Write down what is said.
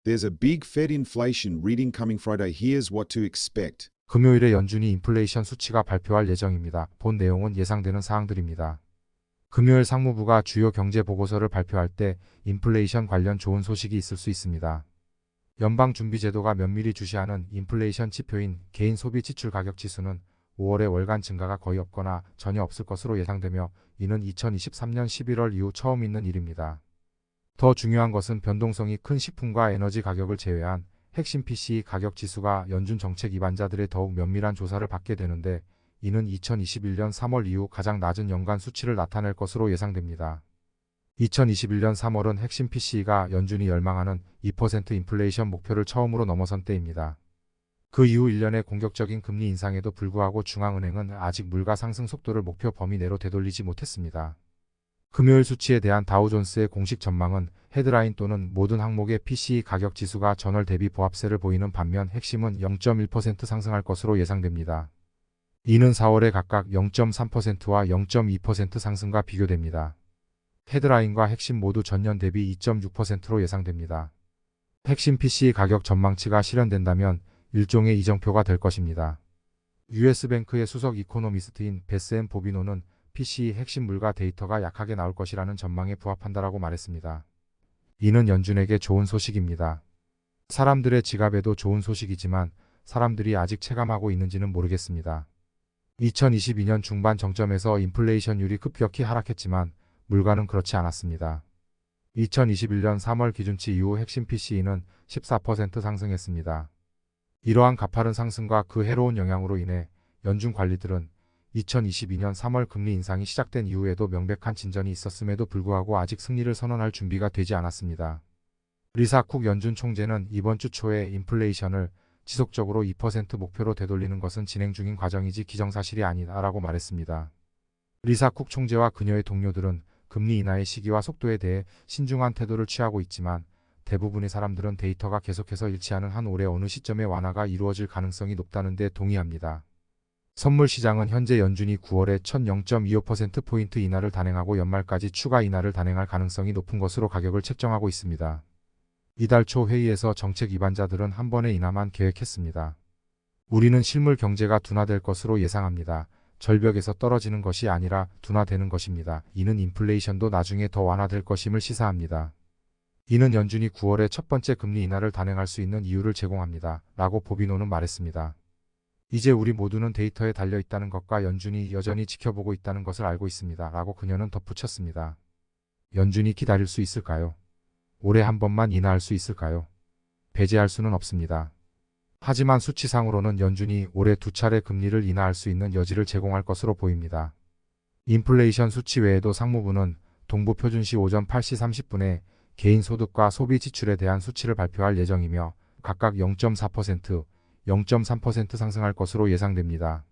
There's a big Fed inflation reading coming Friday. Here's what to expect. 금요일에 연준이 인플레이션 수치가 발표할 예정입니다. 본 내용은 예상되는 사항들입니다. 금요일 상무부가 주요 경제 보고서를 발표할 때 인플레이션 관련 좋은 소식이 있을 수 있습니다. 연방준비제도가 면밀히 주시하는 인플레이션 지표인 개인 소비 지출 가격 지수는 5월에 월간 증가가 거의 없거나 전혀 없을 것으로 예상되며 이는 2023년 11월 이후 처음 있는 일입니다. 더 중요한 것은 변동성이 큰 식품과 에너지 가격을 제외한 핵심 PCE 가격 지수가 연준 정책 입안자들의 더욱 면밀한 조사를 받게 되는데 이는 2021년 3월 이후 가장 낮은 연간 수치를 나타낼 것으로 예상됩니다. 2021년 3월은 핵심 PCE가 연준이 열망하는 2% 인플레이션 목표를 처음으로 넘어선 때입니다. 그 이후 1년의 공격적인 금리 인상에도 불구하고 중앙은행은 아직 물가 상승 속도를 목표 범위 내로 되돌리지 못했습니다. 금요일 수치에 대한 다우존스의 공식 전망은 헤드라인 또는 모든 항목의 PCE 가격 지수가 전월 대비 보합세를 보이는 반면 핵심은 0.1% 상승할 것으로 예상됩니다. 이는 4월에 각각 0.3%와 0.2% 상승과 비교됩니다. 헤드라인과 핵심 모두 전년 대비 2.6%로 예상됩니다. 핵심 PCE 가격 전망치가 실현된다면 일종의 이정표가 될 것입니다. US뱅크의 수석 이코노미스트인 베스 앤 보비노는 PCE 핵심 물가 데이터가 약하게 나올 것이라는 전망에 부합한다라고 말했습니다. 이는 연준에게 좋은 소식입니다. 사람들의 지갑에도 좋은 소식이지만 사람들이 아직 체감하고 있는지는 모르겠습니다. 2022년 중반 정점에서 인플레이션율이 급격히 하락했지만 물가는 그렇지 않았습니다. 2021년 3월 기준치 이후 핵심 PCE는 14% 상승했습니다. 이러한 가파른 상승과 그 해로운 영향으로 인해 연준 관리들은 2022년 3월 금리 인상이 시작된 이후에도 명백한 진전이 있었음에도 불구하고 아직 승리를 선언할 준비가 되지 않았습니다. 리사 쿡 연준 총재는 이번 주 초에 인플레이션을 지속적으로 2% 목표로 되돌리는 것은 진행 중인 과정이지 기정사실이 아니다라고 말했습니다. 리사 쿡 총재와 그녀의 동료들은 금리 인하의 시기와 속도에 대해 신중한 태도를 취하고 있지만 대부분의 사람들은 데이터가 계속해서 일치하는 한 올해 어느 시점에 완화가 이루어질 가능성이 높다는 데 동의합니다. 선물 시장은 현재 연준이 9월에 첫 0.25%포인트 인하를 단행하고 연말까지 추가 인하를 단행할 가능성이 높은 것으로 가격을 책정하고 있습니다. 이달 초 회의에서 정책 입안자들은 한 번의 인하만 계획했습니다. 우리는 실물 경제가 둔화될 것으로 예상합니다. 절벽에서 떨어지는 것이 아니라 둔화되는 것입니다. 이는 인플레이션도 나중에 더 완화될 것임을 시사합니다. 이는 연준이 9월에 첫 번째 금리 인하를 단행할 수 있는 이유를 제공합니다. 라고 보비노는 말했습니다. 이제 우리 모두는 데이터에 달려있다는 것과 연준이 여전히 지켜보고 있다는 것을 알고 있습니다. 라고 그녀는 덧붙였습니다. 연준이 기다릴 수 있을까요? 올해 한 번만 인하할 수 있을까요? 배제할 수는 없습니다. 하지만 수치상으로는 연준이 올해 두 차례 금리를 인하할 수 있는 여지를 제공할 것으로 보입니다. 인플레이션 수치 외에도 상무부는 동부표준시 오전 8시 30분에 개인 소득과 소비 지출에 대한 수치를 발표할 예정이며 각각 0.4%, 0.3% 상승할 것으로 예상됩니다.